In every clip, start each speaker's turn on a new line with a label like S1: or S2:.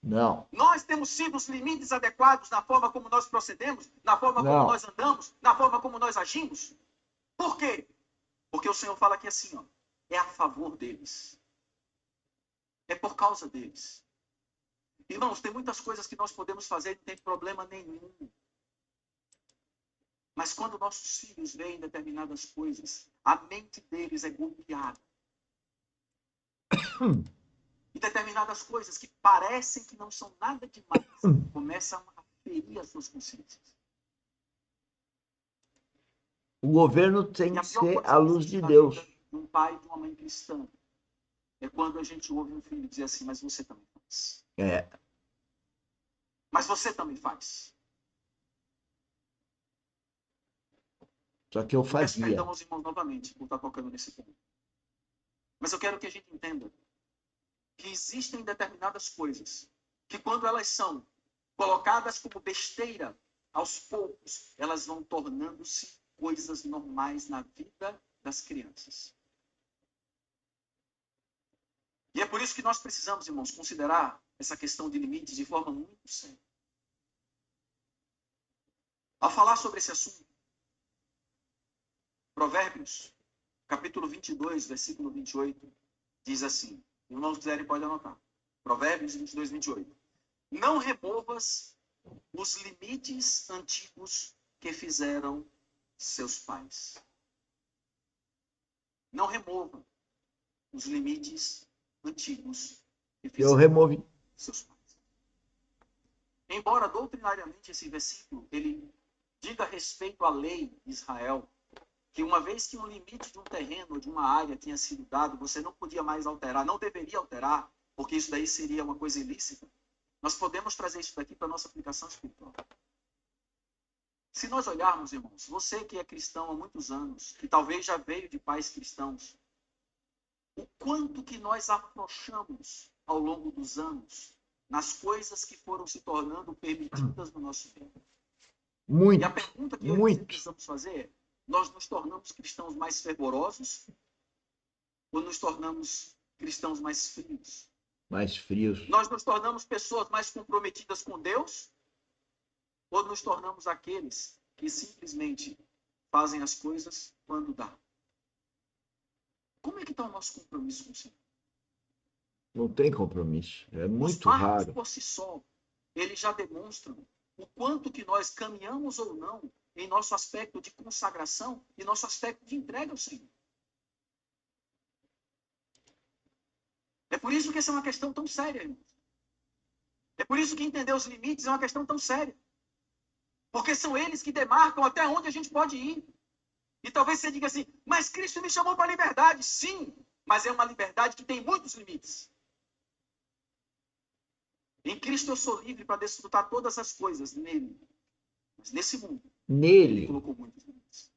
S1: Não.
S2: Nós temos sido os limites adequados na forma como nós procedemos, na forma como nós andamos, na forma como nós agimos? Por quê? Porque o Senhor fala aqui assim, ó, é a favor deles. É por causa deles. Irmãos, tem muitas coisas que nós podemos fazer e não tem problema nenhum. Mas quando nossos filhos veem determinadas coisas, a mente deles é golpeada. E determinadas coisas que parecem que não são nada demais, começam a ferir as suas consciências.
S1: O governo tem que ser a luz de Deus.
S2: De um pai e de uma mãe cristã é quando a gente ouve um filho dizer assim, mas você também faz. Mas você também faz.
S1: Só que eu fazia.
S2: Peço perdão aos irmãos novamente por estar tocando nesse ponto. Mas eu quero que a gente entenda que existem determinadas coisas que quando elas são colocadas como besteira, aos poucos, elas vão tornando-se coisas normais na vida das crianças. E é por isso que nós precisamos, irmãos, considerar essa questão de limites de forma muito séria. Ao falar sobre esse assunto, Provérbios, capítulo 22, versículo 28, diz assim, se irmãos quiserem, pode anotar. Provérbios 22, 28. Não removas os limites antigos que fizeram seus pais. Não remova os limites antigos que fizeram seus pais. Embora doutrinariamente esse versículo ele diga respeito à lei de Israel, que uma vez que um limite de um terreno ou de uma área tinha sido dado, você não podia mais alterar, não deveria alterar, porque isso daí seria uma coisa ilícita. Nós podemos trazer isso daqui para a nossa aplicação espiritual. Se nós olharmos, irmãos, você que é cristão há muitos anos, que talvez já veio de pais cristãos, o quanto que nós afrouxamos ao longo dos anos nas coisas que foram se tornando permitidas no nosso meio.
S1: Muito.
S2: E a pergunta que nós precisamos fazer é, nós nos tornamos cristãos mais fervorosos ou nos tornamos cristãos mais frios?
S1: Mais frios.
S2: Nós nos tornamos pessoas mais comprometidas com Deus ou nos tornamos aqueles que simplesmente fazem as coisas quando dá? Como é que está o nosso compromisso com o Senhor?
S1: Não tem compromisso. É muito
S2: raro. Os
S1: raro.
S2: Por si só, eles já demonstram o quanto que nós caminhamos ou não em nosso aspecto de consagração e nosso aspecto de entrega ao Senhor. É por isso que essa é uma questão tão séria, irmãos. É por isso que entender os limites é uma questão tão séria. Porque são eles que demarcam até onde a gente pode ir. E talvez você diga assim, mas Cristo me chamou para a liberdade. Sim, mas é uma liberdade que tem muitos limites. Em Cristo eu sou livre para desfrutar todas as coisas nele. Mas nesse mundo, ele colocou muitos limites.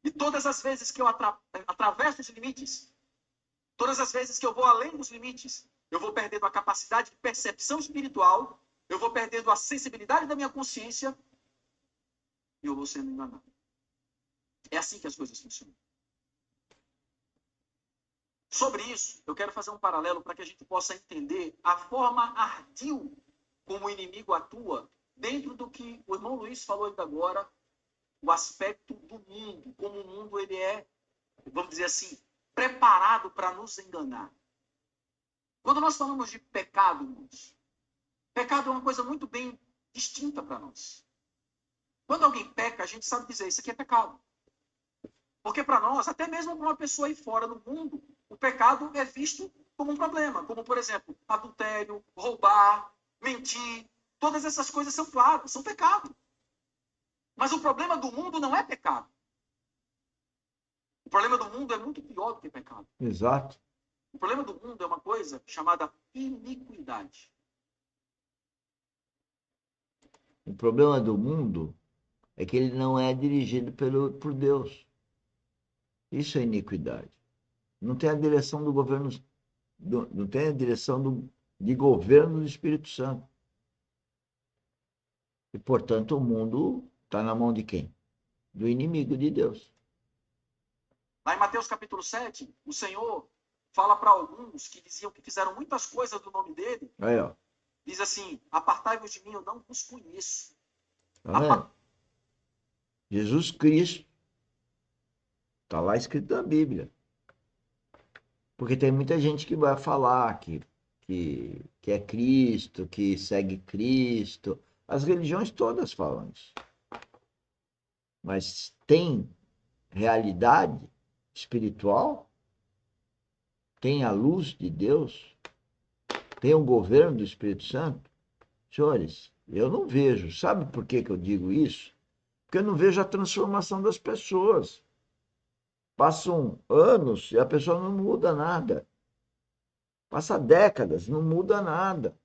S2: E todas as vezes que eu atravesso os limites, todas as vezes que eu vou além dos limites, eu vou perdendo a capacidade de percepção espiritual, eu vou perdendo a sensibilidade da minha consciência e eu vou sendo enganado. É assim que as coisas funcionam. Sobre isso, eu quero fazer um paralelo para que a gente possa entender a forma ardil como o inimigo atua dentro do que o irmão Luiz falou ainda agora, o aspecto do mundo, como o mundo ele é, vamos dizer assim, preparado para nos enganar. Quando nós falamos de pecado, irmãos, pecado é uma coisa muito bem distinta para nós. Quando alguém peca, a gente sabe dizer, isso aqui é pecado. Porque para nós, até mesmo para uma pessoa aí fora no mundo, o pecado é visto como um problema. Como, por exemplo, adultério, roubar, mentir. Todas essas coisas são claras, são pecado. Mas o problema do mundo não é pecado. O problema do mundo é muito pior do que pecado.
S1: Exato.
S2: O problema do mundo é uma coisa chamada iniquidade.
S1: O problema do mundo é que ele não é dirigido por Deus. Isso é iniquidade. Não tem a direção do governo, não tem a direção de governo do Espírito Santo. E, portanto, o mundo está na mão de quem? Do inimigo de Deus.
S2: Lá em Mateus capítulo 7, o Senhor fala para alguns que diziam que fizeram muitas coisas do nome dele.
S1: Aí, ó.
S2: diz assim: apartai-vos de mim, eu não vos conheço.
S1: Tá vendo? Jesus Cristo. Está lá escrito na Bíblia. Porque tem muita gente que vai falar que é Cristo, que segue Cristo. As religiões todas falam isso. Mas tem realidade espiritual? Tem a luz de Deus? Tem o governo do Espírito Santo? Senhores, eu não vejo. Sabe por que eu digo isso? Porque eu não vejo a transformação das pessoas. Passam anos e a pessoa não muda nada. Passa décadas, não muda nada.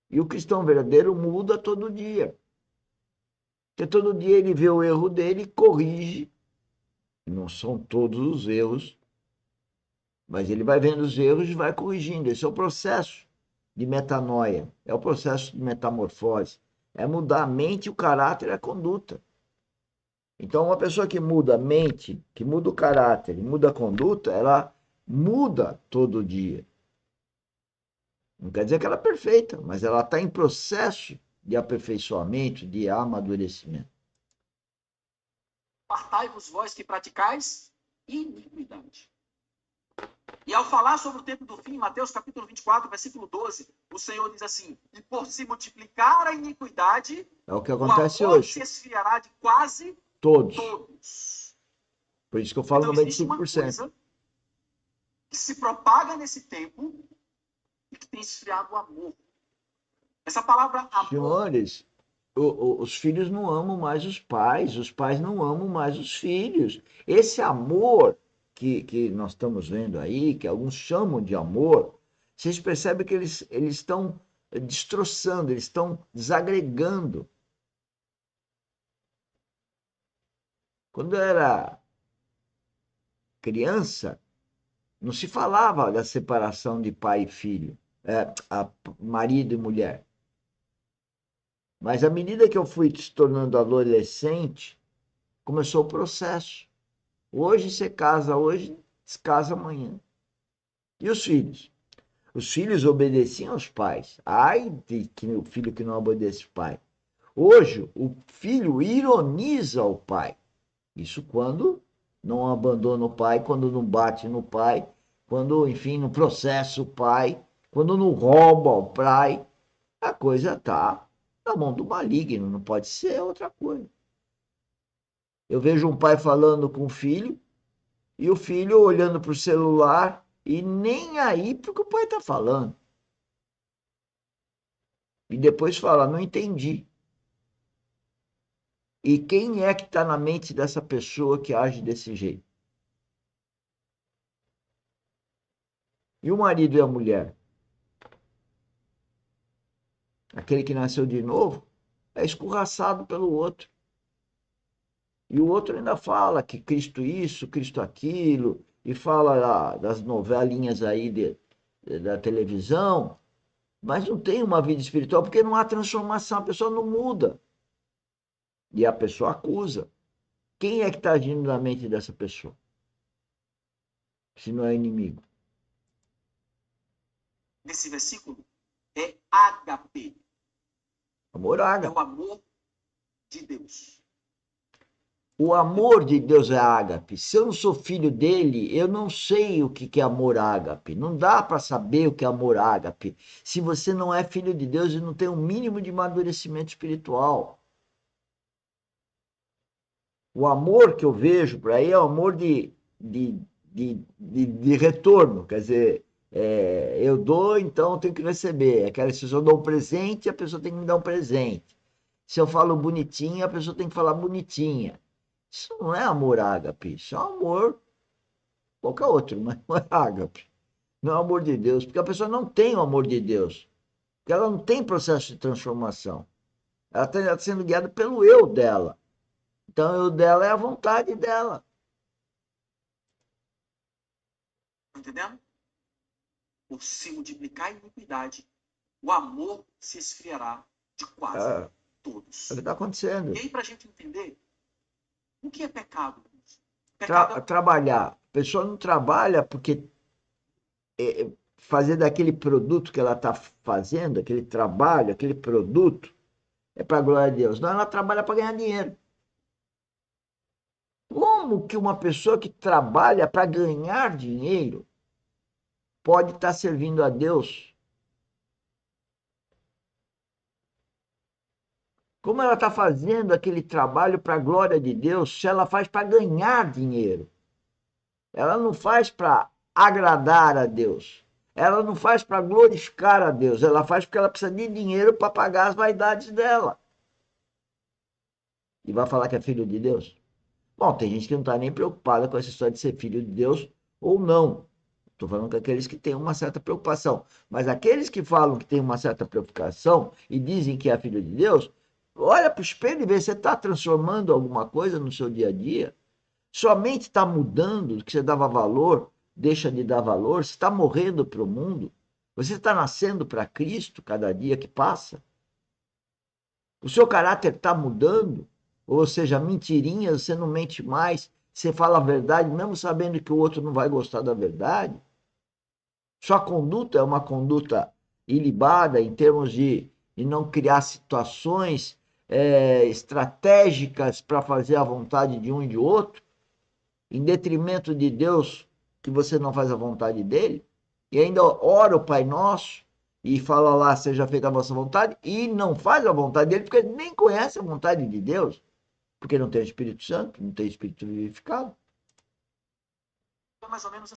S1: E o cristão verdadeiro muda todo dia. Porque todo dia ele vê o erro dele e corrige. Não são todos os erros, mas ele vai vendo os erros e vai corrigindo. Esse é o processo de metanoia, é o processo de metamorfose. É mudar a mente, o caráter e a conduta. Então, uma pessoa que muda a mente, que muda o caráter e muda a conduta, ela muda todo dia. Não quer dizer que ela é perfeita, mas ela está em processo de aperfeiçoamento, de amadurecimento.
S2: Apartai-vos vós que praticais iniquidade. E ao falar sobre o tempo do fim, Mateus capítulo 24, versículo 12, o Senhor diz assim: e por se multiplicar a iniquidade,
S1: É o que
S2: o
S1: acontece
S2: amor
S1: hoje.
S2: se esfriará de quase
S1: Todos.
S2: todos.
S1: Por isso que eu falo
S2: Então existe uma
S1: 95%.
S2: coisa que se propaga nesse tempo e que tem esfriado o amor. Essa palavra amor,
S1: Senhores, os filhos não amam mais os pais não amam mais os filhos. Esse amor que nós estamos vendo aí, que alguns chamam de amor, vocês percebem que eles estão destroçando, eles estão desagregando. Quando eu era criança, não se falava da separação de pai e filho, marido e mulher. Mas à medida que eu fui se tornando adolescente, começou o processo. Hoje você casa hoje, descasa amanhã. E os filhos? Os filhos obedeciam aos pais. Ai de que o filho que não obedece o pai. Hoje, o filho ironiza o pai. Isso quando não abandona o pai, quando não bate no pai, quando, enfim, não processa o pai, quando não rouba o pai. A coisa está na mão do maligno, não pode ser outra coisa. Eu vejo um pai falando com o filho e o filho olhando para o celular e nem aí porque o pai está falando. E depois fala, não entendi. E quem é que está na mente dessa pessoa que age desse jeito? E o marido e a mulher? Aquele que nasceu de novo é escorraçado pelo outro. E o outro ainda fala que Cristo isso, Cristo aquilo, e fala das novelinhas aí da televisão, mas não tem uma vida espiritual porque não há transformação, a pessoa não muda. E a pessoa acusa. Quem é que está agindo na mente dessa pessoa? Se não é inimigo.
S2: nesse versículo, é ágape.
S1: Amor
S2: É
S1: ágape.
S2: o amor de Deus.
S1: O amor de Deus é ágape. Se eu não sou filho dele, eu não sei o que é amor ágape. Não dá para saber o que é amor ágape se você não é filho de Deus e não tem um mínimo de amadurecimento espiritual. O amor que eu vejo por aí é o amor de retorno. Quer dizer, eu dou, então eu tenho que receber. Se eu dou um presente, a pessoa tem que me dar um presente. Se eu falo bonitinha, a pessoa tem que falar bonitinha. Isso não é amor ágape, isso é amor qualquer outro, mas não é ágape. Não é amor de Deus, porque a pessoa não tem o amor de Deus, porque ela não tem processo de transformação. Ela está sendo guiada pelo eu dela. Então, o eu dela é a vontade dela.
S2: Entendendo? Por se multiplicar a iniquidade, o amor se esfriará de quase todos.
S1: É o que está acontecendo.
S2: E aí, para a gente entender, o que é pecado? Pecado
S1: Trabalhar. A pessoa não trabalha porque fazer daquele produto que ela está fazendo, aquele trabalho, aquele produto, é para a glória de Deus. Não, ela trabalha para ganhar dinheiro. Como que uma pessoa que trabalha para ganhar dinheiro pode estar servindo a Deus? Como ela está fazendo aquele trabalho para a glória de Deus se ela faz para ganhar dinheiro? Ela não faz para agradar a Deus. Ela não faz para glorificar a Deus. Ela faz porque ela precisa de dinheiro para pagar as vaidades dela. E vai falar que é filho de Deus? Bom, tem gente que não está nem preocupada com essa história de ser filho de Deus ou não. Estou falando com aqueles que têm uma certa preocupação. Mas aqueles que falam que têm uma certa preocupação e dizem que é filho de Deus, olha para o espelho e vê se você está transformando alguma coisa no seu dia a dia. Sua mente está mudando, que você dava valor, deixa de dar valor, você está morrendo para o mundo, você está nascendo para Cristo cada dia que passa. O seu caráter está mudando, ou seja, mentirinhas, você não mente mais, você fala a verdade, mesmo sabendo que o outro não vai gostar da verdade. Sua conduta é uma conduta ilibada em termos de não criar situações estratégicas para fazer a vontade de um e de outro, em detrimento de Deus, que você não faz a vontade dele, e ainda ora o Pai Nosso e fala lá, seja feita a vossa vontade, e não faz a vontade dele, porque nem conhece a vontade de Deus, porque não tem o Espírito Santo, não tem o Espírito vivificado.
S2: É mais ou menos